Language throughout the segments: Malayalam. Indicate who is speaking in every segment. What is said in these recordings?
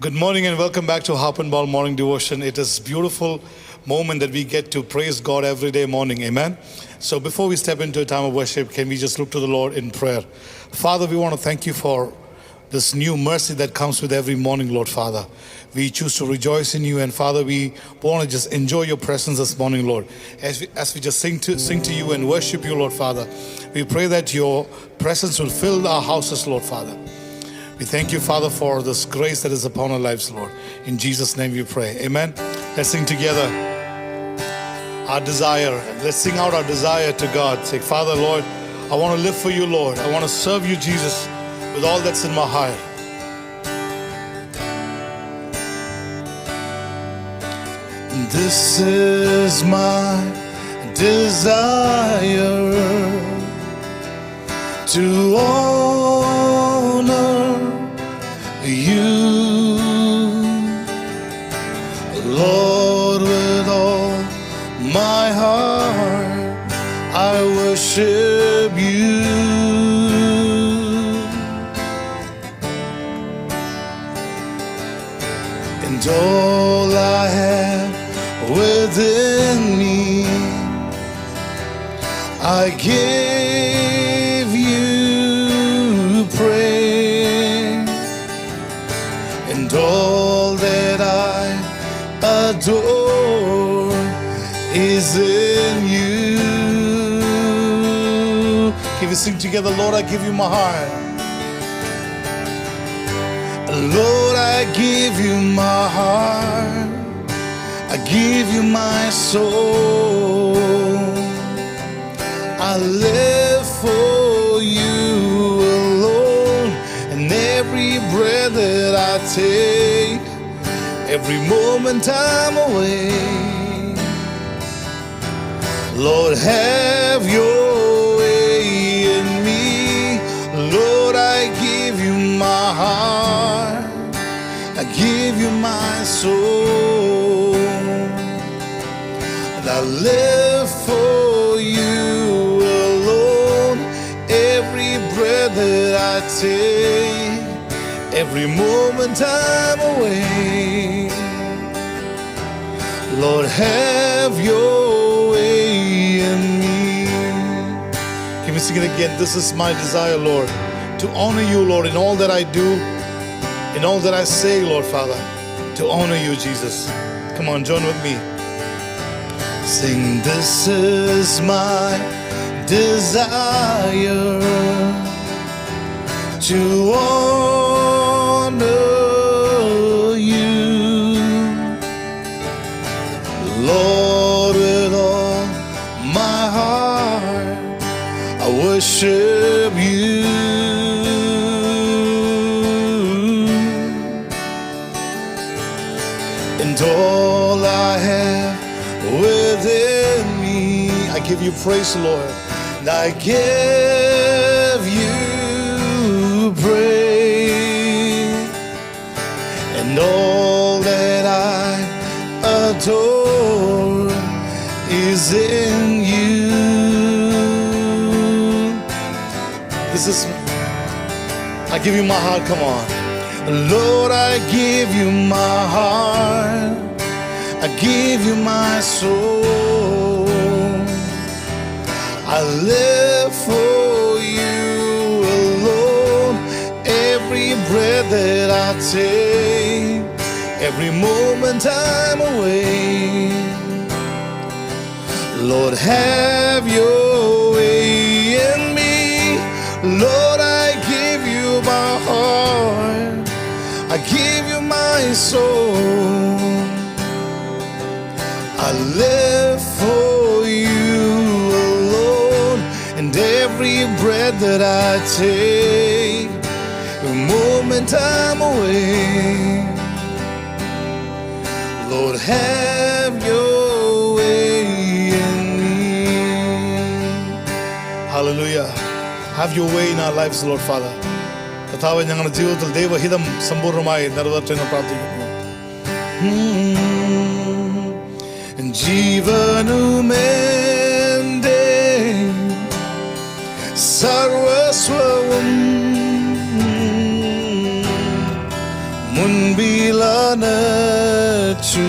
Speaker 1: Good morning and welcome back to Harp and Ball Morning Devotion. It is a beautiful moment that we get to praise God every day morning. Amen. So before we step into a time of worship, can we just look to the Lord in prayer? Father, we want to thank you for this new mercy that comes with every morning, Lord Father. We choose to rejoice in you, and Father, we want to just enjoy your presence this morning, Lord. As we just sing to you and worship you, Lord Father, we pray that your presence will fill our houses, Lord Father. We thank you, Father, for this grace that is upon our lives, Lord. In Jesus' name we pray. Amen. Let's sing together our desire. Let's sing out our desire to God. Say, Father, Lord, I want to live for you, Lord. I want to serve you, Jesus, with all that's in my heart. This is my desire to honor you, Lord, with all my heart I worship you, and all I have within me I give you praise, and all that I adore is in you. Can we sing together? Lord, I give you my heart. Lord, I give you my heart. I give you my soul. I live for you alone, and every breath that I take, every moment I'm away, Lord, have your way in me. Lord, I give you my heart. I give you my soul, and I live for you alone. Every breath that I take, every moment I'm away, Lord, have your way in me. Can we sing it again? This is my desire, Lord, to honor you, Lord, in all that I do, in all that I say, Lord Father, to honor you, Jesus. Come on, join with me. Sing, this is my desire to honor you, Lord, with all my heart I worship you, and all I have within me I give you praise, Lord, and I give you praise, and all that I adore is in you. This is, I give you my heart, come on. Lord, I give you my heart. I give you my soul. I live for you alone. Every breath that I take, every moment I'm away, Lord, have your way in me. Lord, I give you my heart. I give you my soul. I live for you alone, and every breath that I take, every moment I'm away, Lord, have your way in me. Hallelujah. Have your way in our lives, Lord Father. കർത്താവേ, ഞങ്ങളുടെ ജീവിതത്തിൽ ദൈവഹിതം സമ്പൂർണ്ണമായി നിറവേറ്റെന്ന് പ്രാർത്ഥിക്കുന്നു. ജീവനുമെന്റെ സർവസ്വവും മുൻപില നനച്ചു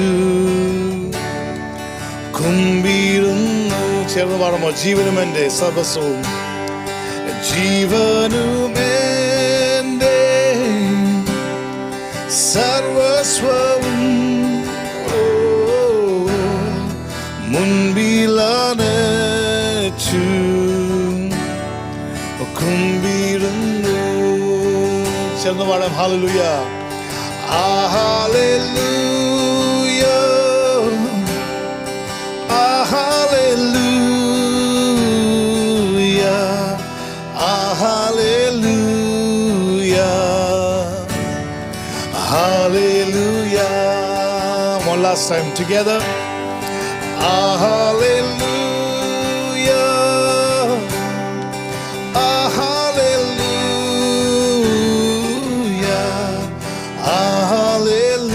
Speaker 1: കുമ്പിടുന്നു. ചേർന്ന് പാടുമ്പോൾ ജീവനും എൻ്റെ സർവസ്വവും, ജീവനുമെൻ്റെ സർവസ്വവും മുൻപിലനച്ചു കുമ്പിടുന്നു. ചേർന്ന് പാടാം hallelujah, hallelujah, hallelujah, hallelujah, hallelujah. One last time together. Hallelujah, hallelujah, hallelujah,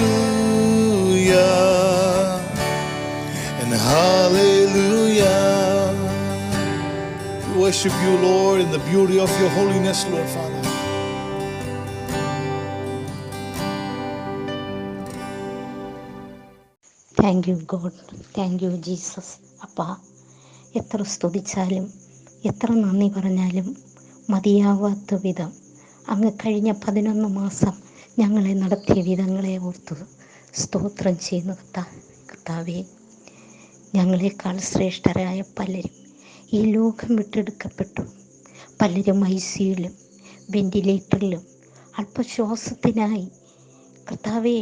Speaker 1: and hallelujah. We worship you, Lord, in the beauty of your holiness, Lord Father.
Speaker 2: Thank you God, thank you Jesus. അപ്പാ, എത്ര സ്തുതിച്ചാലും എത്ര നന്ദി പറഞ്ഞാലും മതിയാവാത്ത വിധം അങ്ങ് കഴിഞ്ഞ 11 മാസം ഞങ്ങളെ നടത്തിയ വിധങ്ങളെ ഓർത്തു സ്തോത്രം ചെയ്യുന്നു. കർത്താവേ, ഞങ്ങളെക്കാൾ ശ്രേഷ്ഠരായ പലരും ഈ ലോകം വിട്ടെടുക്കപ്പെട്ടു. പലരും ICUയിലും വെന്റിലേറ്ററിലും അല്പശ്വാസത്തിനായി കർത്താവേ,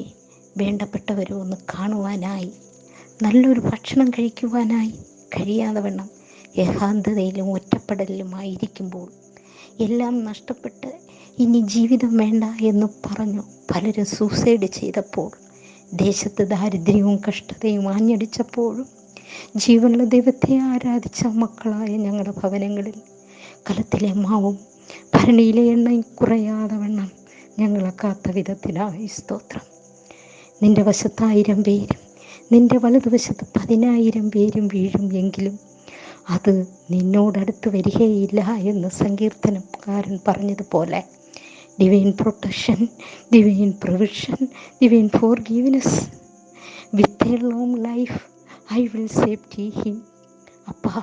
Speaker 2: വേണ്ടപ്പെട്ടവരോ ഒന്ന് കാണുവാനായി, നല്ലൊരു ഭക്ഷണം കഴിക്കുവാനായി കഴിയാതെ വണ്ണം ഏകാന്തതയിലും ഒറ്റപ്പെടലിലുമായിരിക്കുമ്പോൾ, എല്ലാം നഷ്ടപ്പെട്ട് ഇനി ജീവിതം വേണ്ട എന്ന് പറഞ്ഞു പലരും സൂസൈഡ് ചെയ്തപ്പോൾ, ദേശത്ത് ദാരിദ്ര്യവും കഷ്ടതയും ആഞ്ഞടിച്ചപ്പോഴും ജീവനുള്ള ദൈവത്തെ ആരാധിച്ച മക്കളായ ഞങ്ങളുടെ ഭവനങ്ങളിൽ കലത്തിലെ മാവും ഭരണിയിലെ എണ്ണയും കുറയാതെ വണ്ണം ഞങ്ങളെ കാത്ത വിധത്തിനായി സ്തോത്രം. നിന്റെ വശത്ത് 1000 പേരും നിന്റെ വലതുവശത്ത് 10,000 പേരും വീഴും എങ്കിലും അത് നിന്നോടടുത്ത് വരികയില്ല എന്ന് സങ്കീർത്തനക്കാരൻ പറഞ്ഞതുപോലെ, divine protection, divine provision, divine forgiveness, with a long life I will safety him. അപ്പാ,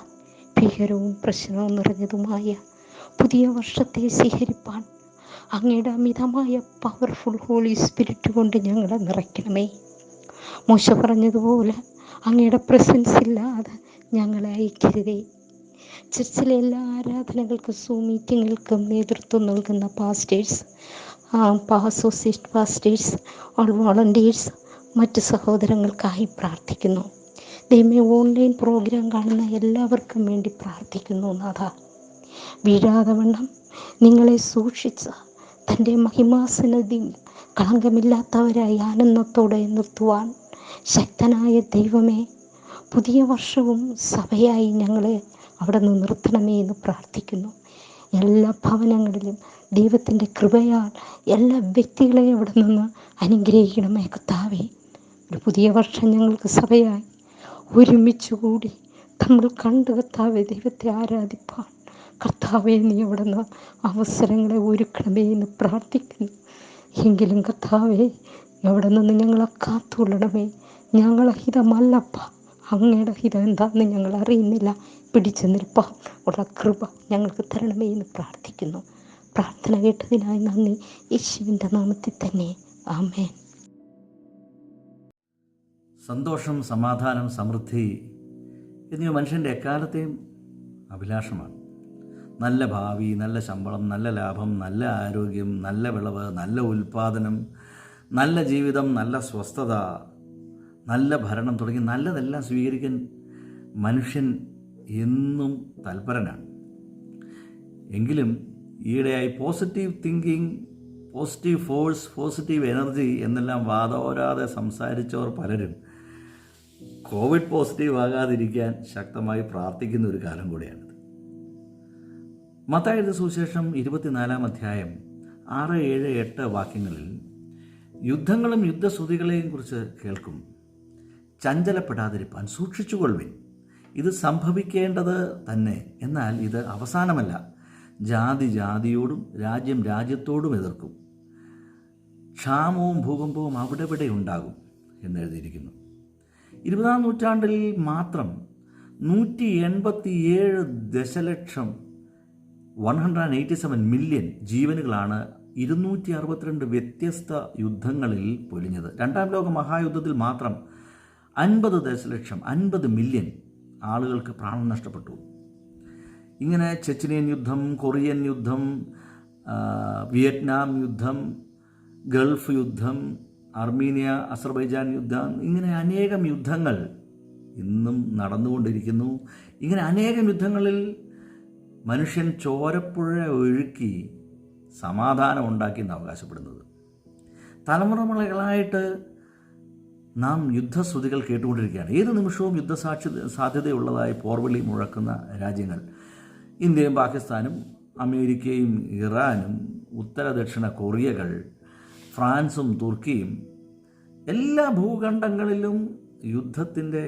Speaker 2: ഭീകരവും പ്രശ്നവും നിറഞ്ഞതുമായ പുതിയ വർഷത്തെ സ്വീകരിപ്പാൻ അങ്ങയുടെ അമിതമായ പവർഫുൾ ഹോളി സ്പിരിറ്റ് കൊണ്ട് ഞങ്ങളെ നിറയ്ക്കണമേ. മോശ പറഞ്ഞതുപോലെ അങ്ങയുടെ പ്രസൻസ് ഇല്ലാതെ ഞങ്ങളെ അയക്കരുതേ. ചർച്ചിലെ എല്ലാ ആരാധനകൾക്കും സൂം മീറ്റിങ്ങുകൾക്കും നേതൃത്വം നൽകുന്ന pastors, associate pastors, all volunteers, മറ്റ് സഹോദരങ്ങൾക്കായി പ്രാർത്ഥിക്കുന്നു. ദൈവമേ, ഓൺലൈൻ പ്രോഗ്രാം കാണുന്ന എല്ലാവർക്കും വേണ്ടി പ്രാർത്ഥിക്കുന്നു. നാഥ, വീഴാതെ വണ്ണം നിങ്ങളെ സൂക്ഷിച്ച തൻ്റെ മഹിമാസനത്തിൽ കളങ്കമില്ലാത്തവരായി ആനന്ദത്തോടെ നിർത്തുവാൻ ശക്തനായ ദൈവമേ, പുതിയ വർഷവും സഭയായി ഞങ്ങളെ അവിടെ നിന്ന് നിർത്തണമേ എന്ന് പ്രാർത്ഥിക്കുന്നു. എല്ലാ ഭവനങ്ങളിലും ദൈവത്തിൻ്റെ കൃപയാൽ എല്ലാ വ്യക്തികളെയും അവിടെ നിന്ന് അനുഗ്രഹിക്കണമേ കർത്താവേ. ഒരു പുതിയ വർഷം ഞങ്ങൾക്ക് സഭയായി ഒരുമിച്ച് കൂടി നമ്മൾ കണ്ടു കർത്താവേ ദൈവത്തെ ആരാധിപ്പാൻ കർത്താവേ നീ അവിടെ നിന്ന് അവസരങ്ങളെ ഒരുക്കണമേ എന്ന് പ്രാർത്ഥിക്കുന്നു. എങ്കിലും കർത്താവേ, എവിടെ നിന്ന് ഞങ്ങളെ കാത്തുകൊള്ളണമേ. ഞങ്ങളെ ഹിതമല്ലപ്പ, അങ്ങയുടെ ഹിതം എന്താണെന്ന് ഞങ്ങൾ അറിയുന്നില്ല. പിടിച്ചു നിൽപ്പാൻ ഉള്ള കൃപ ഞങ്ങൾക്ക് തരണമേ എന്ന് പ്രാർത്ഥിക്കുന്നു. പ്രാർത്ഥന കേട്ടതിനായി നന്ദി. യേശുവിൻ്റെ നാമത്തിൽ തന്നെ, ആമേൻ.
Speaker 3: സന്തോഷം, സമാധാനം, സമൃദ്ധി എന്നിവ മനുഷ്യൻ്റെ എക്കാലത്തെയും അഭിലാഷമാണ്. നല്ല ഭാവി, നല്ല ശമ്പളം, നല്ല ലാഭം, നല്ല ആരോഗ്യം, നല്ല വിളവ്, നല്ല ഉൽപ്പാദനം, നല്ല ജീവിതം, നല്ല സ്വസ്ഥത, നല്ല ഭരണം തുടങ്ങി നല്ലതെല്ലാം സ്വീകരിക്കാൻ മനുഷ്യൻ എന്നും തൽപരനാണ്. എങ്കിലും ഈയിടെയായി positive thinking, positive force, positive energy എന്നെല്ലാം വാദോരാതെ സംസാരിച്ചവർ പലരും കോവിഡ് പോസിറ്റീവ് ആകാതിരിക്കാൻ ശക്തമായി പ്രാർത്ഥിക്കുന്ന ഒരു കാലം കൂടിയാണിത്. മത്തായി എഴുതിയ സുവിശേഷം 24-ാം അധ്യായം 6, 7, 8 വാക്യങ്ങളിൽ യുദ്ധങ്ങളും യുദ്ധശ്രുതികളെയും കുറിച്ച് കേൾക്കും. ചഞ്ചലപ്പെടാതിരിപ്പാൻ സൂക്ഷിച്ചുകൊള്ളുവിൻ. ഇത് സംഭവിക്കേണ്ടത് തന്നെ, എന്നാൽ ഇത് അവസാനമല്ല. ജാതി ജാതിയോടും രാജ്യം രാജ്യത്തോടും എതിർക്കും. ക്ഷാമവും ഭൂകമ്പവും അവിടെ ഉണ്ടാകും എന്നെഴുതിയിരിക്കുന്നു. 20-ാം നൂറ്റാണ്ടിൽ മാത്രം 187 ദശലക്ഷം 187 മില്യൺ ജീവനുകളാണ് 262 വ്യത്യസ്ത യുദ്ധങ്ങളിൽ പൊലിഞ്ഞത്. 2-ാം ലോക മഹായുദ്ധത്തിൽ മാത്രം 50 ദശലക്ഷം 50 മില്യൺ ആളുകൾക്ക് പ്രാണൻ നഷ്ടപ്പെട്ടു. ഇങ്ങനെ ചെച്ചനിയൻ യുദ്ധം, കൊറിയൻ യുദ്ധം, വിയറ്റ്നാം യുദ്ധം, ഗൾഫ് യുദ്ധം, അർമീനിയ അസർബൈജാൻ യുദ്ധം, ഇങ്ങനെ അനേകം യുദ്ധങ്ങൾ ഇന്നും നടന്നുകൊണ്ടിരിക്കുന്നു. ഇങ്ങനെ അനേകം യുദ്ധങ്ങളിൽ മനുഷ്യൻ ചോരപ്പുഴ ഒഴുക്കി സമാധാനം ഉണ്ടാക്കി അവകാശപ്പെടുന്നത്. തലമുറകളായിട്ട് നാം യുദ്ധശ്രുതികൾ കേട്ടുകൊണ്ടിരിക്കുകയാണ്. ഏത് നിമിഷവും സാധ്യതയുള്ളതായി പോർവിളി മുഴക്കുന്ന രാജ്യങ്ങൾ ഇന്ത്യയും പാകിസ്ഥാനും അമേരിക്കയും ഇറാനും ഉത്തര ദക്ഷിണ കൊറിയകൾ, ഫ്രാൻസും തുർക്കിയും, എല്ലാ ഭൂഖണ്ഡങ്ങളിലും യുദ്ധത്തിൻ്റെ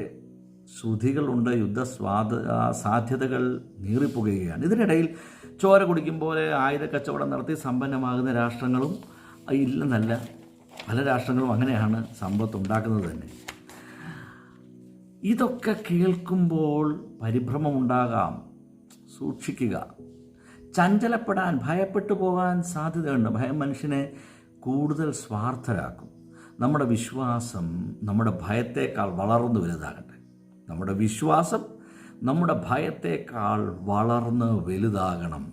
Speaker 3: ശ്രുതികളുണ്ട്. സാധ്യതകൾ നീറിപ്പുകയാണ്. ഇതിനിടയിൽ ചോര കുടിക്കും പോലെ ആയുധ കച്ചവടം നടത്തി സമ്പന്നമാകുന്ന രാഷ്ട്രങ്ങളും ഇല്ലെന്നല്ല, പല രാഷ്ട്രങ്ങളും അങ്ങനെയാണ് സമ്പത്ത് ഉണ്ടാക്കുന്നത് തന്നെ. ഇതൊക്കെ കേൾക്കുമ്പോൾ പരിഭ്രമമുണ്ടാകാം. സൂക്ഷിക്കുക. ചഞ്ചലപ്പെടാൻ, ഭയപ്പെട്ടു പോകാൻ സാധ്യതയുണ്ട്. ഭയം മനുഷ്യനെ കൂടുതൽ സ്വാർത്ഥരാക്കും. നമ്മുടെ വിശ്വാസം നമ്മുടെ ഭയത്തേക്കാൾ വളർന്നു വലുതാകട്ടെ. നമ്മുടെ വിശ്വാസം നമ്മുടെ ഭയത്തേക്കാൾ വളർന്ന് വലുതാകണം.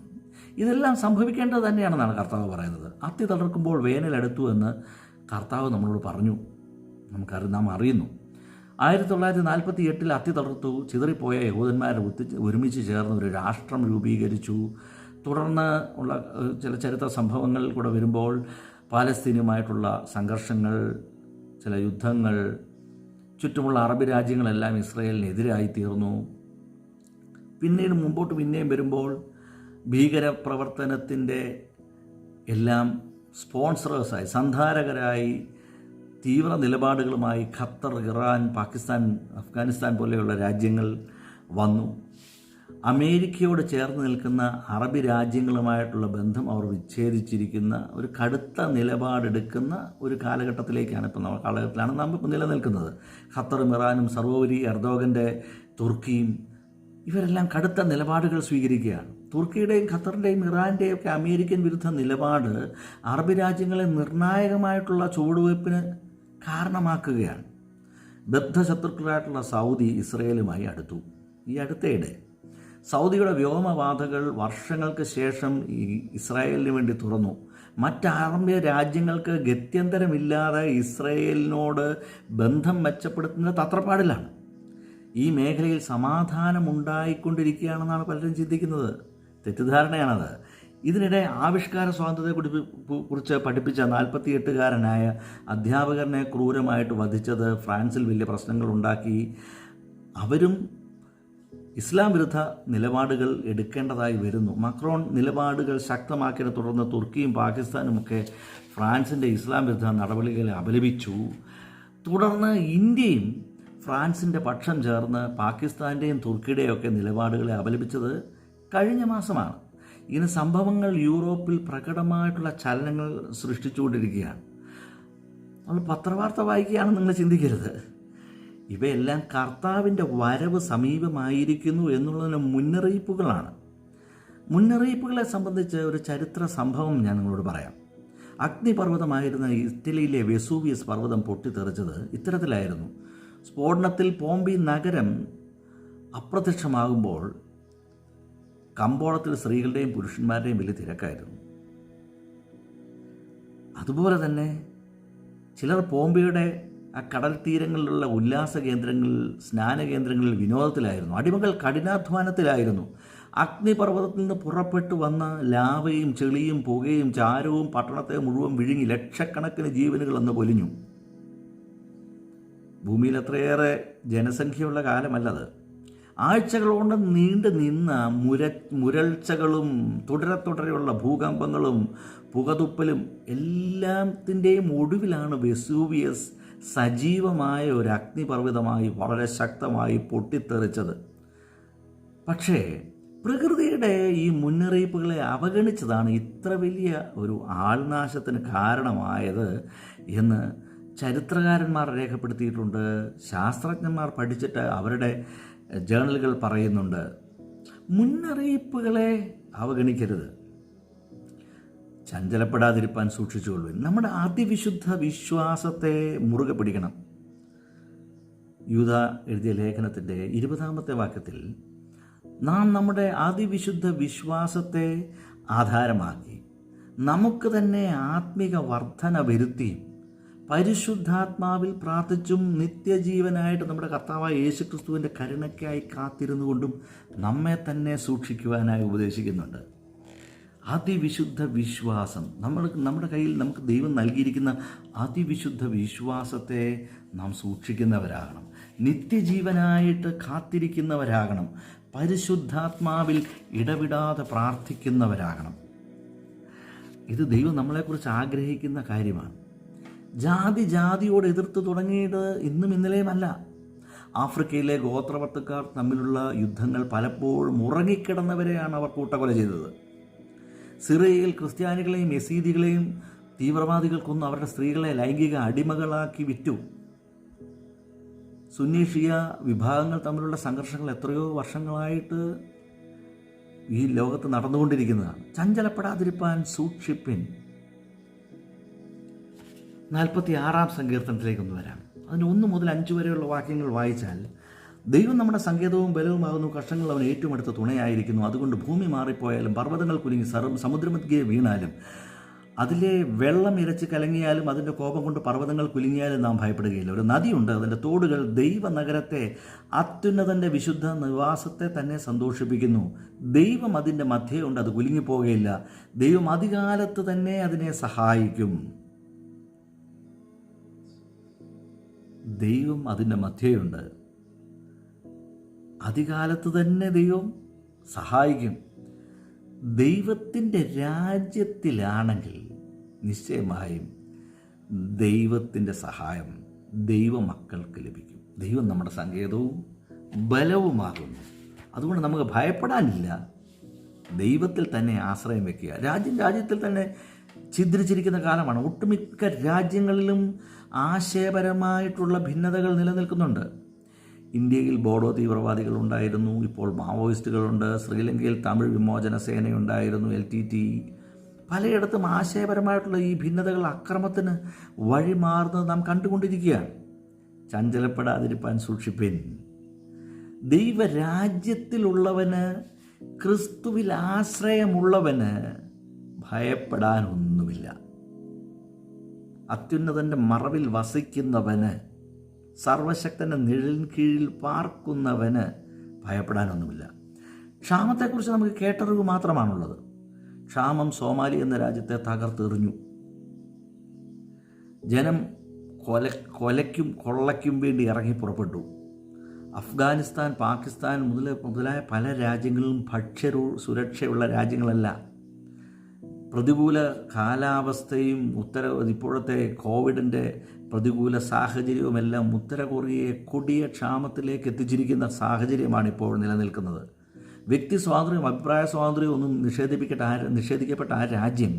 Speaker 3: ഇതെല്ലാം സംഭവിക്കേണ്ടത് തന്നെയാണെന്നാണ് കർത്താവ് പറയുന്നത്. അത്തി തളർക്കുമ്പോൾ വേനലെടുത്തു എന്ന് കർത്താവ് നമ്മളോട് പറഞ്ഞു. നാം അറിയുന്നു. 1948 അത്തി തളർത്തു. ചിതറിപ്പോയ യഹൂദന്മാരെ ഒരുമിച്ച് ചേർന്ന് ഒരു രാഷ്ട്രം രൂപീകരിച്ചു. തുടർന്ന് ഉള്ള ചില ചരിത്ര സംഭവങ്ങൾ കൂടെ വരുമ്പോൾ പാലസ്തീനുമായിട്ടുള്ള സംഘർഷങ്ങൾ, ചില യുദ്ധങ്ങൾ, ചുറ്റുമുള്ള അറബ് രാജ്യങ്ങളെല്ലാം ഇസ്രായേലിനെതിരായി തീർന്നു. പിന്നീട് മുമ്പോട്ട് പിന്നെയും വരുമ്പോൾ ഭീകരപ്രവർത്തനത്തിൻ്റെ എല്ലാം സ്പോൺസറേഴ്സായി, സന്ധാരകരായി, തീവ്ര നിലപാടുകളുമായി ഖത്തർ, ഇറാൻ, പാകിസ്ഥാൻ, അഫ്ഗാനിസ്ഥാൻ പോലെയുള്ള രാജ്യങ്ങൾ വന്നു. അമേരിക്കയോട് ചേർന്ന് നിൽക്കുന്ന അറബി രാജ്യങ്ങളുമായിട്ടുള്ള ബന്ധം അവർ വിച്ഛേദിച്ചിരിക്കുന്ന ഒരു കടുത്ത നിലപാടെടുക്കുന്ന ഒരു കാലഘട്ടത്തിലാണ് നാം ഇപ്പോൾ നിലനിൽക്കുന്നത്. ഖത്തറും ഇറാനും, സർവോപരി എർദോഗൻ്റെ തുർക്കിയും, ഇവരെല്ലാം കടുത്ത നിലപാടുകൾ സ്വീകരിക്കുകയാണ്. തുർക്കിയുടെയും ഖത്തറിൻ്റെയും ഇറാൻ്റെയും ഒക്കെ അമേരിക്കൻ വിരുദ്ധ നിലപാട് അറബ് രാജ്യങ്ങളെ നിർണായകമായിട്ടുള്ള ചുവടുവയ്പ്പിന് കാരണമാക്കുകയാണ്. ബദ്ധശത്രുക്കളായിട്ടുള്ള സൗദി ഇസ്രയേലുമായി അടുത്തു. ഈ അടുത്തയിടെ സൗദിയുടെ വ്യോമപാതകൾ വർഷങ്ങൾക്ക് ശേഷം ഇസ്രായേലിന് വേണ്ടി തുറന്നു. മറ്റ് അറബ് രാജ്യങ്ങൾക്ക് ഗത്യന്തരമില്ലാതെ ഇസ്രായേലിനോട് ബന്ധം മെച്ചപ്പെടുത്തുന്ന തത്രപ്പാടിലാണ്. ഈ മേഖലയിൽ സമാധാനമുണ്ടായിക്കൊണ്ടിരിക്കുകയാണെന്നാണ് പലരും ചിന്തിക്കുന്നത്. തെറ്റിദ്ധാരണയാണത്. ഇതിനിടെ ആവിഷ്കാര സ്വാതന്ത്ര്യത്തെക്കുറിച്ച് പഠിപ്പിച്ച 48-കാരനായ അധ്യാപകനെ ക്രൂരമായിട്ട് വധിച്ചത് ഫ്രാൻസിൽ വലിയ പ്രശ്നങ്ങളുണ്ടാക്കി. അവരും ഇസ്ലാം വിരുദ്ധ നിലപാടുകൾ എടുക്കേണ്ടതായി വരുന്നു. മക്രോൺ നിലപാടുകൾ ശക്തമാക്കിയതിനെ തുടർന്ന് തുർക്കിയും പാകിസ്ഥാനുമൊക്കെ ഫ്രാൻസിൻ്റെ ഇസ്ലാം വിരുദ്ധ നടപടികളെ അപലപിച്ചു. തുടർന്ന് ഇന്ത്യയും ഫ്രാൻസിൻ്റെ പക്ഷം ചേർന്ന് പാകിസ്ഥാൻ്റെയും തുർക്കിയുടെയും ഒക്കെ നിലപാടുകളെ അപലപിച്ചത് കഴിഞ്ഞ മാസമാണ്. ഇങ്ങനെ സംഭവങ്ങൾ യൂറോപ്പിൽ പ്രകടമായിട്ടുള്ള ചലനങ്ങൾ സൃഷ്ടിച്ചുകൊണ്ടിരിക്കുകയാണ്. നമ്മൾ പത്രവാർത്ത വായിക്കുകയാണെന്ന് നിങ്ങൾ ചിന്തിക്കരുത്. ഇവയെല്ലാം കർത്താവിൻ്റെ വരവ് സമീപമായിരിക്കുന്നു എന്നുള്ളതിന് മുന്നറിയിപ്പുകളാണ്. മുന്നറിയിപ്പുകളെ സംബന്ധിച്ച് ഒരു ചരിത്ര സംഭവം ഞാൻ നിങ്ങളോട് പറയാം. അഗ്നിപർവ്വതമായിരുന്ന ഇറ്റലിയിലെ വെസൂവിയസ് പർവ്വതം പൊട്ടിത്തെറിച്ചത് ഇത്തരത്തിലായിരുന്നു. സ്ഫോടനത്തിൽ പോംപി നഗരം അപ്രത്യക്ഷമാകുമ്പോൾ കമ്പോളത്തിൽ സ്ത്രീകളുടെയും പുരുഷന്മാരുടെയും വലിയ തിരക്കായിരുന്നു. അതുപോലെ തന്നെ ചിലർ പോംപിയുടെ ആ കടൽ തീരങ്ങളിലുള്ള ഉല്ലാസ കേന്ദ്രങ്ങളിൽ, സ്നാന കേന്ദ്രങ്ങളിൽ വിനോദത്തിലായിരുന്നു. അടിമകൾ കഠിനാധ്വാനത്തിലായിരുന്നു. അഗ്നിപർവ്വതത്തിൽ നിന്ന് പുറപ്പെട്ടു വന്ന ലാവയും ചെളിയും പുകയും ചാരവും പട്ടണത്തെ മുഴുവൻ വിഴുങ്ങി ലക്ഷക്കണക്കിന് ജീവനുകൾ അന്ന് പൊലിഞ്ഞു. ഭൂമിയിൽ അത്രയേറെ ജനസംഖ്യയുള്ള കാലമല്ലത്. ആഴ്ചകളോണ്ട് നീണ്ടു നിന്ന മുരൾച്ചകളും തുടരെയുള്ള ഭൂകമ്പങ്ങളും പുകതുപ്പലും എല്ലാത്തിൻ്റെയും ഒടുവിലാണ് വെസൂവിയസ് സജീവമായ ഒരു അഗ്നിപർവ്വതമായി വളരെ ശക്തമായി പൊട്ടിത്തെറിച്ചത്. പക്ഷേ പ്രകൃതിയുടെ ഈ മുന്നറിയിപ്പുകളെ അവഗണിച്ചതാണ് ഇത്ര വലിയ ഒരു ആൾനാശത്തിന് കാരണമായത് എന്ന് ചരിത്രകാരന്മാർ രേഖപ്പെടുത്തിയിട്ടുണ്ട്. ശാസ്ത്രജ്ഞന്മാർ പഠിച്ചിട്ട് അവരുടെ ജേണലുകൾ പറയുന്നുണ്ട്. മുന്നറിയിപ്പുകളെ അവഗണിക്കരുത്, ചഞ്ചലപ്പെടാതിരിക്കാൻ സൂക്ഷിച്ചുകൊള്ളു. നമ്മുടെ അതിവിശുദ്ധ വിശ്വാസത്തെ മുറുകെ പിടിക്കണം. യൂദ എഴുതിയ ലേഖനത്തിൻ്റെ 20-ാമത്തെ വാക്യത്തിൽ നാം നമ്മുടെ അതിവിശുദ്ധ വിശ്വാസത്തെ ആധാരമാക്കി നമുക്ക് തന്നെ ആത്മിക വർധന വരുത്തിയും പരിശുദ്ധാത്മാവിൽ പ്രാർത്ഥിച്ചും നിത്യജീവനായിട്ട് നമ്മുടെ കർത്താവായ യേശുക്രിസ്തുവിൻ്റെ കരുണയ്ക്കായി കാത്തിരുന്നുകൊണ്ടും നമ്മെ തന്നെ സൂക്ഷിക്കുവാനായി ഉപദേശിക്കുന്നുണ്ട്. അതിവിശുദ്ധ വിശ്വാസം നമ്മുടെ കയ്യിൽ നമുക്ക് ദൈവം നൽകിയിരിക്കുന്ന അതിവിശുദ്ധ വിശ്വാസത്തെ നാം സൂക്ഷിക്കുന്നവരാകണം. നിത്യജീവനായിട്ട് കാത്തിരിക്കുന്നവരാകണം. പരിശുദ്ധാത്മാവിൽ ഇടവിടാതെ പ്രാർത്ഥിക്കുന്നവരാകണം. ഇത് ദൈവം നമ്മളെക്കുറിച്ച് ആഗ്രഹിക്കുന്ന കാര്യമാണ്. ജാതിയോട് എതിർത്ത് തുടങ്ങിയത് ഇന്നും ഇന്നലെയുമല്ല. ആഫ്രിക്കയിലെ ഗോത്രവർത്തക്കാർ തമ്മിലുള്ള യുദ്ധങ്ങൾ പലപ്പോഴും ഉറങ്ങിക്കിടന്നവരെയാണ് അവർ കൂട്ടക്കൊല ചെയ്തത്. സിറിയയിൽ ക്രിസ്ത്യാനികളെയും യസീദികളെയും തീവ്രവാദികൾ കൊന്ന് അവരുടെ സ്ത്രീകളെ ലൈംഗിക അടിമകളാക്കി വിറ്റു. സുന്നി ഷിയ വിഭാഗങ്ങൾ തമ്മിലുള്ള സംഘർഷങ്ങൾ എത്രയോ വർഷങ്ങളായിട്ട് ഈ ലോകത്ത് നടന്നുകൊണ്ടിരിക്കുന്നതാണ്. ചഞ്ചലപ്പെടാതിരിപ്പാൻ സൂക്ഷിപ്പിൻ. 46-ാം സങ്കീർത്തനത്തിലേക്കൊന്ന് വരാം. അതിന് 1 മുതൽ 5 വരെയുള്ള വാക്യങ്ങൾ വായിച്ചാൽ, ദൈവം നമ്മുടെ സങ്കേതവും ബലവുമാകുന്നു, കഷ്ടങ്ങൾ അവൻ ഏറ്റവും അടുത്ത തുണയായിരിക്കുന്നു. അതുകൊണ്ട് ഭൂമി മാറിപ്പോയാലും പർവ്വതങ്ങൾ കുലുങ്ങി സമുദ്രമധ്യേ വീണാലും അതിലെ വെള്ളം ഇരച്ച് കലങ്ങിയാലും അതിൻ്റെ കോപം കൊണ്ട് പർവ്വതങ്ങൾ കുലുങ്ങിയാലും നാം ഭയപ്പെടുകയില്ല. ഒരു നദിയുണ്ട്, അതിൻ്റെ തോടുകൾ ദൈവനഗരത്തെ അത്യുന്നതൻ്റെ വിശുദ്ധ നിവാസത്തെ തന്നെ സന്തോഷിപ്പിക്കുന്നു. ദൈവം അതിൻ്റെ മധ്യയുണ്ട്, അത് കുലുങ്ങിപ്പോകുകയില്ല. ദൈവം അധികാലത്ത് തന്നെ അതിനെ സഹായിക്കും. ദൈവം അതിൻ്റെ മധ്യയുണ്ട്, അധികാലത്ത് തന്നെ ദൈവം സഹായിക്കും. ദൈവത്തിൻ്റെ രാജ്യത്തിലാണെങ്കിൽ നിശ്ചയമായും ദൈവത്തിൻ്റെ സഹായം ദൈവമക്കൾക്ക് ലഭിക്കും. ദൈവം നമ്മുടെ സങ്കേതവും ബലവുമാകുന്നു. അതുകൊണ്ട് നമുക്ക് ഭയപ്പെടാനില്ല. ദൈവത്തിൽ തന്നെ ആശ്രയം വയ്ക്കുക. രാജ്യത്തിൽ തന്നെ ഛിദ്രിച്ചിരിക്കുന്ന കാലമാണ്. ഒട്ടുമിക്ക രാജ്യങ്ങളിലും ആശയപരമായിട്ടുള്ള ഭിന്നതകൾ നിലനിൽക്കുന്നുണ്ട്. ഇന്ത്യയിൽ ബോഡോ തീവ്രവാദികൾ ഉണ്ടായിരുന്നു, ഇപ്പോൾ മാവോയിസ്റ്റുകളുണ്ട്. ശ്രീലങ്കയിൽ തമിഴ് വിമോചന സേനയുണ്ടായിരുന്നു, LTT. പലയിടത്തും ആശയപരമായിട്ടുള്ള ഈ ഭിന്നതകൾ അക്രമത്തിന് വഴിമാറുന്നത് നാം കണ്ടുകൊണ്ടിരിക്കുകയാണ്. ചഞ്ചലപ്പെടാതിരിപ്പാൻ സൂക്ഷിപ്പിൻ. ദൈവരാജ്യത്തിലുള്ളവന്, ക്രിസ്തുവിൽ ആശ്രയമുള്ളവന് ഭയപ്പെടാനൊന്നുമില്ല. അത്യുന്നതൻ്റെ മറവിൽ വസിക്കുന്നവന്, സർവശക്തൻ്റെ നിഴലിൻ കീഴിൽ പാർക്കുന്നവന് ഭയപ്പെടാനൊന്നുമില്ല. ക്ഷാമത്തെക്കുറിച്ച് നമുക്ക് കേട്ടറിവ് മാത്രമാണുള്ളത്. ക്ഷാമം സോമാലി എന്ന രാജ്യത്തെ തകർത്തെറിഞ്ഞു. ജനം കൊലയ്ക്കും കൊള്ളയ്ക്കും വേണ്ടി ഇറങ്ങി പുറപ്പെട്ടു. അഫ്ഗാനിസ്ഥാൻ, പാകിസ്ഥാൻ മുതലായ പല രാജ്യങ്ങളിലും സുരക്ഷയുള്ള രാജ്യങ്ങളല്ല. പ്രതികൂല കാലാവസ്ഥയും ഇപ്പോഴത്തെ കോവിഡിൻ്റെ പ്രതികൂല സാഹചര്യവുമെല്ലാം ഉത്തര കൊറിയയെ കൊടിയ ക്ഷാമത്തിലേക്ക് എത്തിച്ചിരിക്കുന്ന സാഹചര്യമാണ് ഇപ്പോൾ നിലനിൽക്കുന്നത്. വ്യക്തി സ്വാതന്ത്ര്യവും അഭിപ്രായ സ്വാതന്ത്ര്യവും ഒന്നും നിഷേധിക്കപ്പെട്ട ആ രാജ്യം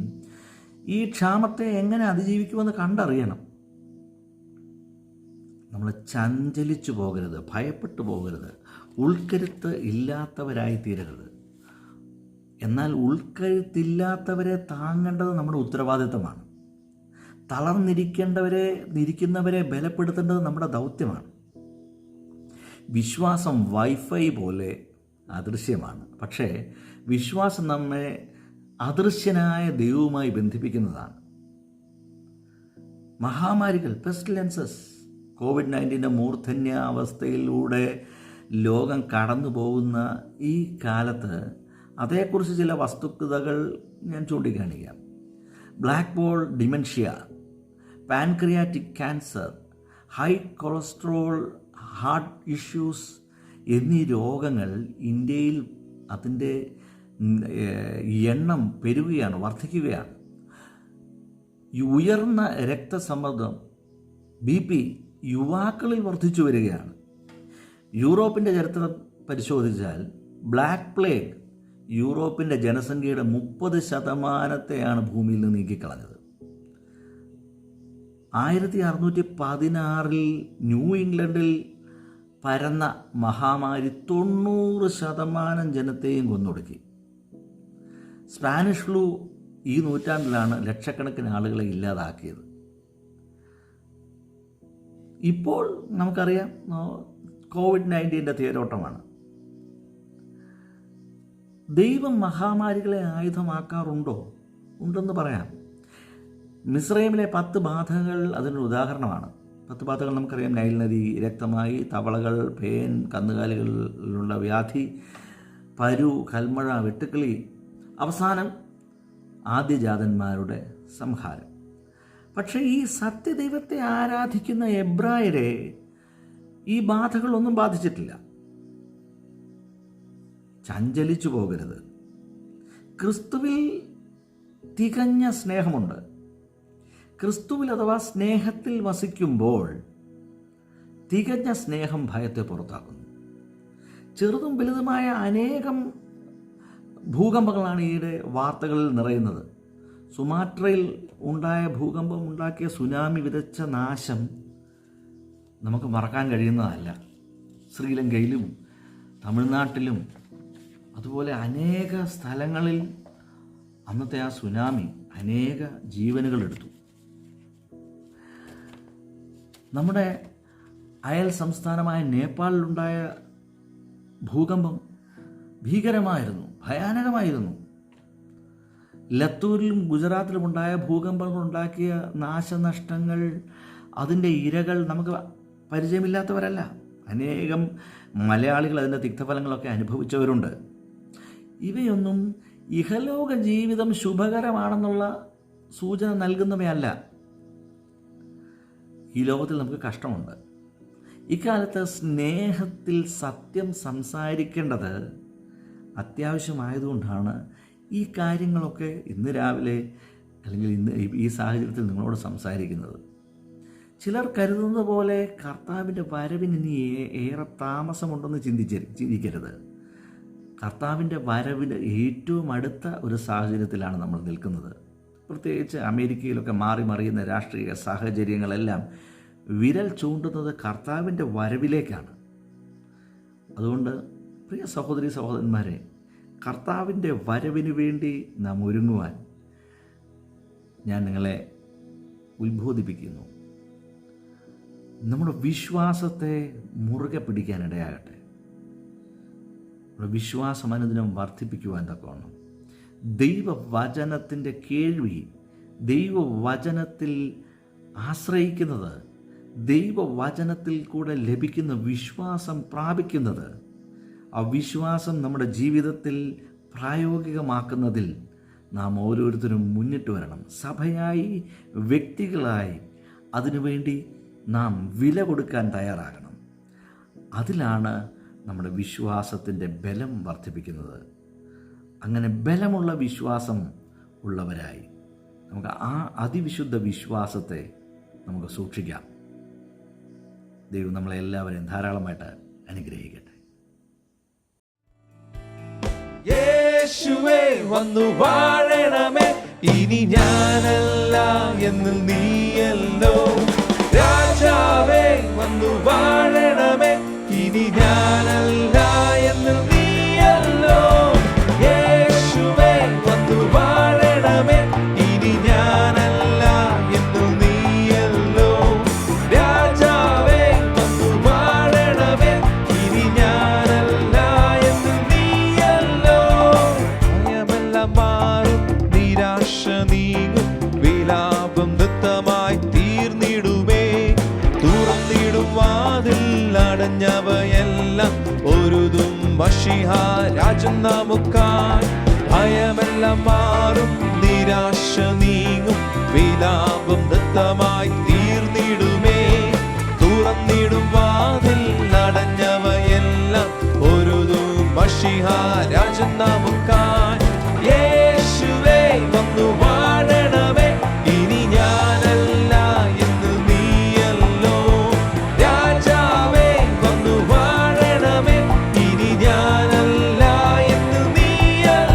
Speaker 3: ഈ ക്ഷാമത്തെ എങ്ങനെ അതിജീവിക്കുമെന്ന് കണ്ടറിയണം. നമ്മൾ ചഞ്ചലിച്ചു പോകരുത്, ഭയപ്പെട്ടു പോകരുത്, ഉൾക്കരുത്ത് ഇല്ലാത്തവരായി തീരരുത്. എന്നാൽ ഉൾക്കരുത്തില്ലാത്തവരെ താങ്ങേണ്ടത് നമ്മുടെ ഉത്തരവാദിത്തമാണ്. തളർന്നിരിക്കുന്നവരെ ബലപ്പെടുത്തേണ്ടത് നമ്മുടെ ദൗത്യമാണ്. വിശ്വാസം വൈഫൈ പോലെ അദൃശ്യമാണ്, പക്ഷേ വിശ്വാസം നമ്മെ അദൃശ്യനായ ദൈവവുമായി ബന്ധിപ്പിക്കുന്നതാണ്. മഹാമാരികൾ, പെസ്റ്റിലൻസസ്, COVID-19 മൂർധന്യ അവസ്ഥയിലൂടെ ലോകം കടന്നു പോകുന്ന ഈ കാലത്ത് അതേക്കുറിച്ച് ചില വസ്തുതകൾ ഞാൻ ചൂണ്ടിക്കാണിക്കാം. Black ball dementia, pancreatic cancer, high cholesterol, heart issues എന്നീ രോഗങ്ങൾ ഇന്ത്യയിൽ അതിൻ്റെ എണ്ണം പെരുകുകയാണ്, വർദ്ധിക്കുകയാണ്. ഉയർന്ന രക്തസമ്മർദ്ദം, BP യുവാക്കളിൽ വർദ്ധിച്ചു വരികയാണ്. യൂറോപ്പിൻ്റെ ചരിത്രം പരിശോധിച്ചാൽ ബ്ലാക്ക് പ്ലേഗ് യൂറോപ്പിൻ്റെ ജനസംഖ്യയുടെ 30% ഭൂമിയിൽ നിന്ന് നീക്കിക്കളഞ്ഞത്. 1616 ന്യൂ ഇംഗ്ലണ്ടിൽ പരന്ന മഹാമാരി 90% ജനത്തെയും കൊന്നൊടുക്കി. സ്പാനിഷ് ഫ്ലൂ ഈ നൂറ്റാണ്ടിലാണ് ലക്ഷക്കണക്കിന് ആളുകളെ ഇല്ലാതാക്കിയത്. ഇപ്പോൾ നമുക്കറിയാം COVID-19 തേരോട്ടമാണ്. ദൈവം മഹാമാരികളെ ആയുധമാക്കാറുണ്ടോ? ഉണ്ടെന്ന് പറയാം. മിസ്രൈമിലെ 10 ബാധകൾ അതിനൊരു ഉദാഹരണമാണ്. 10 ബാധകൾ നമുക്കറിയാം. നൈൽ നദി രക്തമായി, തവളകൾ, പേൻ, കന്നുകാലികളിലുള്ള വ്യാധി, പരു, കൽമഴ, വെട്ടുക്കിളി, അവസാനം ആദ്യജാതന്മാരുടെ സംഹാരം. പക്ഷേ ഈ സത്യദൈവത്തെ ആരാധിക്കുന്ന എബ്രായരെ ഈ ബാധകളൊന്നും ബാധിച്ചിട്ടില്ല. ചഞ്ചലിച്ചു പോകരുത്. ക്രിസ്തുവിൽ തികഞ്ഞ സ്നേഹമുണ്ട്. ക്രിസ്തുവിൽ അഥവാ സ്നേഹത്തിൽ വസിക്കുമ്പോൾ തികഞ്ഞ സ്നേഹം ഭയത്തെ പുറത്താക്കുന്നു. ചെറുതും വലുതുമായ അനേകം ഭൂകമ്പങ്ങളാണ് ഈയിടെ വാർത്തകളിൽ നിറയുന്നത്. സുമാട്രയിൽ ഉണ്ടായ ഭൂകമ്പം ഉണ്ടാക്കിയ സുനാമി വിതച്ച നാശം നമുക്ക് മറക്കാൻ കഴിയുന്നതല്ല. ശ്രീലങ്കയിലും തമിഴ്നാട്ടിലും അതുപോലെ അനേക സ്ഥലങ്ങളിൽ അന്നത്തെ ആ സുനാമി അനേക ജീവനുകൾ എടുത്തു. നമ്മുടെ അയൽ സംസ്ഥാനമായ നേപ്പാളിലുണ്ടായ ഭൂകമ്പം ഭീകരമായിരുന്നു, ഭയാനകമായിരുന്നു. ലത്തൂരിലും ഗുജറാത്തിലും ഉണ്ടായ ഭൂകമ്പങ്ങൾ ഉണ്ടാക്കിയ നാശനഷ്ടങ്ങൾ, അതിൻ്റെ ഇരകൾ നമുക്ക് പരിചയമില്ലാത്തവരല്ല. അനേകം മലയാളികൾ അതിൻ്റെ തിക്തഫലങ്ങളൊക്കെ അനുഭവിച്ചവരുണ്ട്. ഇവയൊന്നും ഇഹലോക ജീവിതം ശുഭകരമാണെന്നുള്ള സൂചന നൽകുന്നവയല്ല. ഈ ലോകത്തിൽ നമുക്ക് കഷ്ടമുണ്ട്. ഇക്കാലത്ത് സ്നേഹത്തിൽ സത്യം സംസാരിക്കേണ്ടത് അത്യാവശ്യമായതുകൊണ്ടാണ് ഈ കാര്യങ്ങളൊക്കെ ഇന്ന് രാവിലെ അല്ലെങ്കിൽ ഇന്ന് ഈ സാഹചര്യത്തിൽ നിങ്ങളോട് സംസാരിക്കുന്നത്. ചിലർ കരുതുന്നത് പോലെ കർത്താവിൻ്റെ വരവിന് ഇനി ഏറെ താമസമുണ്ടെന്ന് ചിന്തിക്കരുത്. കർത്താവിൻ്റെ വരവിന് ഏറ്റവും അടുത്ത ഒരു സാഹചര്യത്തിലാണ് നമ്മൾ നിൽക്കുന്നത്. പ്രത്യേകിച്ച് അമേരിക്കയിലൊക്കെ മാറി മറിയുന്ന രാഷ്ട്രീയ സാഹചര്യങ്ങളെല്ലാം വിരൽ ചൂണ്ടുന്നത് കർത്താവിൻ്റെ വരവിലേക്കാണ്. അതുകൊണ്ട് പ്രിയ സഹോദരി സഹോദരന്മാരെ, കർത്താവിൻ്റെ വരവിന് വേണ്ടി നാം ഒരുങ്ങുവാൻ ഞാൻ നിങ്ങളെ ഉത്ബോധിപ്പിക്കുന്നു. നമ്മുടെ വിശ്വാസത്തെ മുറുകെ പിടിക്കാനിടയാകട്ടെ. നമ്മുടെ വിശ്വാസം അനുദിനം വർദ്ധിപ്പിക്കുവാൻ തക്കവണ്ണം ദൈവവചനത്തിൻ്റെ കേൾവി, ദൈവവചനത്തിൽ ആശ്രയിക്കുന്നത്, ദൈവവചനത്തിൽ കൂടെ ലഭിക്കുന്ന വിശ്വാസം പ്രാപിക്കുന്നത്, ആ വിശ്വാസം നമ്മുടെ ജീവിതത്തിൽ പ്രായോഗികമാക്കുന്നതിൽ നാം ഓരോരുത്തരും മുന്നിട്ട് വരണം. സഭയായി, വ്യക്തികളായി അതിനുവേണ്ടി നാം വില കൊടുക്കാൻ തയ്യാറാകണം. അതിലാണ് നമ്മുടെ വിശ്വാസത്തിൻ്റെ ബലം വർദ്ധിപ്പിക്കുന്നത്. അങ്ങനെ ബലമുള്ള വിശ്വാസം ഉള്ളവരായി നമുക്ക് ആ അതിവിശുദ്ധ വിശ്വാസത്തെ നമുക്ക് സൂക്ഷിക്കാം. ദൈവം നമ്മളെ എല്ലാവരെയും ധാരാളമായിട്ട് അനുഗ്രഹിക്കട്ടെ.
Speaker 4: യേശുവേ വന്നു വാഴണമേ, ഇനി ഞാനല്ല എന്ന് നീയല്ലോ. രാജാവേ വന്നു വാഴണമേ, ഇനി ഞാനല്ല എന്ന് നീയല്ലോ. യേശുവേ വന്നു വാഴണമേ, ഇനി ഞാനല്ല എന്ന് നീയല്ലോ. രാജാവേ വന്നു വാഴണമേ, ഇനി ഞാനല്ല എന്ന് നീയല്ലോ. ഭയമെല്ലാം മാറും, നിരാശ നീങ്ങും, വിലാപം നൃത്തമായി തീർന്നിടുമേ. തുറന്നിടും വാതിൽ അടഞ്ഞവയെല്ലാം ഒരുതും മശിഹ രാജൻ നമുക്കായി. ഭയമെല്ലാം മാറും, നിരാശ നീങ്ങും, വിലാപം നൃത്തമായി തീർന്നിടുമേ. തുറന്നിടും വാതിൽ അടഞ്ഞവയെല്ലാം ഒരുതും മശിഹ രാജൻ നമുക്കായി. യേശുവേ വന്നു വാഴണമേ, ഇനി ഞാനല്ല എന്ന് നീയല്ലോ. രാജാവേ വന്നു വാഴണമേ, ഇനി ഞാനല്ല എന്ന് നീയല്ലോ.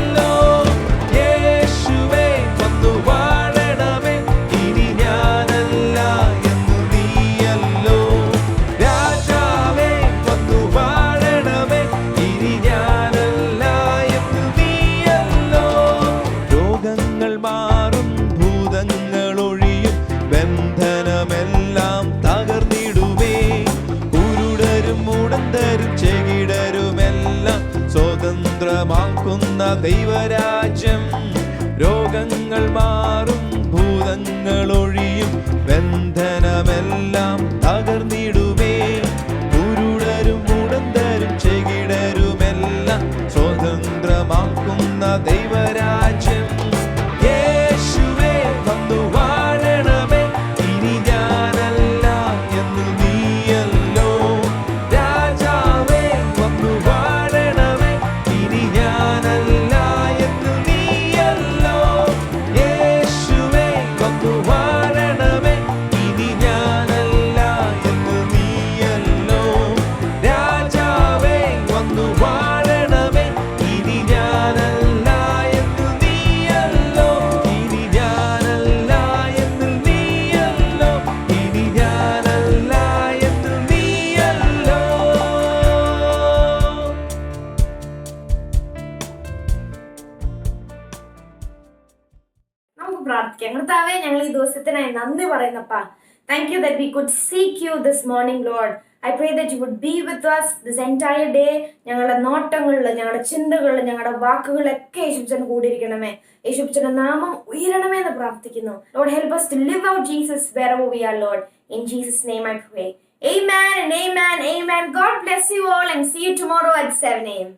Speaker 4: ദൈവരാജ്യം. രോഗങ്ങൾ മാറും, ഭൂതങ്ങൾ ഒഴിയും, ബന്ധനമെല്ലാം തകർന്നിടുമേ. കുരുടരും മുടന്തരും ചെകിടരുമെല്ലാം സ്വതന്ത്രമാക്കുന്ന ദൈവരാജ്യം. യേശുവേ വന്നു വാഴണമേ, ഇനി ഞാനല്ല എന്ന് നീയല്ലോ. രാജാവേ വന്നു വാഴണമേ, ഇനി ഞാനല്ല എന്ന് നീയല്ലോ. യേശുവേ വന്നു വാഴണമേ, ഇനി ഞാനല്ല എന്ന് നീയല്ലോ. രാജാവേ വന്നു വാഴണമേ, ഇനി ഞാനല്ല എന്ന് നീയല്ലോ. ഇനി ഞാനല്ല എന്ന് നീയല്ലോ. ഇനി ഞാനല്ല എന്ന് നീയല്ലോ.
Speaker 5: നമുക്ക് പ്രാർത്ഥിക്കാം. കർത്താവേ, ഞങ്ങൾ ഈ ദിവസത്തിനായി നന്ദി പറയുന്നപ്പാ. Thank you that we could seek you this morning, Lord. I pray that you would be with us this entire day. ഞങ്ങളുടെ നോട്ടങ്ങളിൽ, ഞങ്ങളുടെ ചിന്തകളിൽ, ഞങ്ങളുടെ വാക്കുകളിലൊക്കെ യേശുവിന് കൂടിയിരിക്കണമേ. യേശുവിന്റെ നാമം ഉയരണമേ എന്ന് പ്രാർത്ഥിക്കുന്നു. Lord, help us to live out Jesus wherever we are, Lord. In Jesus' name I pray. Amen and amen, amen. God bless you all and see you tomorrow at 7 a.m.